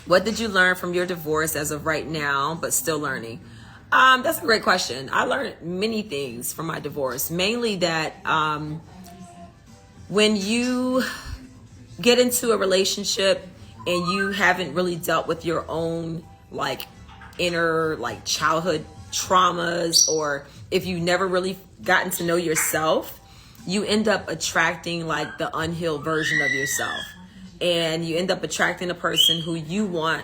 What did you learn from your divorce as of right now, but still learning? That's a great question. I learned many things from my divorce, mainly that when you get into a relationship and you haven't really dealt with your own like inner like childhood traumas, or if you never really gotten to know yourself, you end up attracting like the unhealed version of yourself. And you end up attracting a person who you want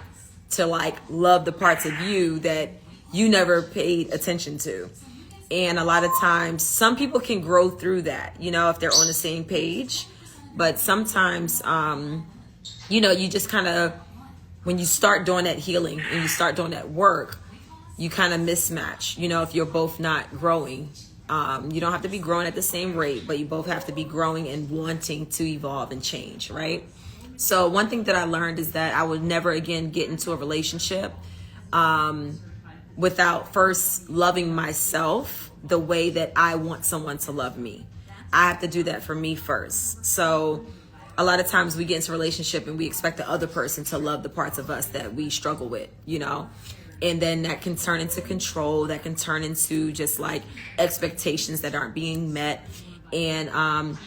to like love the parts of you that you never paid attention to. And a lot of times, some people can grow through that, you know, if they're on the same page. But sometimes, you know, you just kind of, when you start doing that healing and you start doing that work, you kind of mismatch, you know, if you're both not growing. You don't have to be growing at the same rate, but you both have to be growing and wanting to evolve and change, right? So one thing that I learned is that I would never again get into a relationship without first loving myself the way that I want someone to love me. I have to do that for me first. So a lot of times we get into a relationship and we expect the other person to love the parts of us that we struggle with, you know? And then that can turn into control, that can turn into just like expectations that aren't being met. And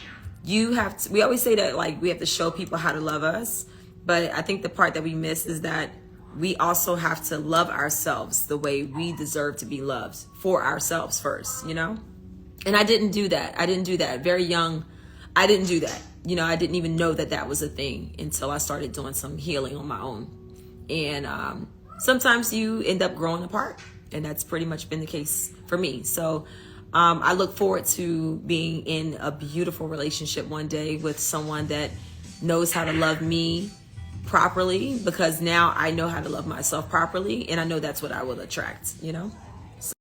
you have to, we always say that like we have to show people how to love us, but I think the part that we miss is that we also have to love ourselves the way we deserve to be loved, for ourselves first, you know? And I didn't do that. Very young, I didn't do that. You know, I didn't even know that that was a thing until I started doing some healing on my own. And sometimes you end up growing apart, and that's pretty much been the case for me. So I look forward to being in a beautiful relationship one day with someone that knows how to love me properly, because now I know how to love myself properly, and I know that's what I will attract, you know?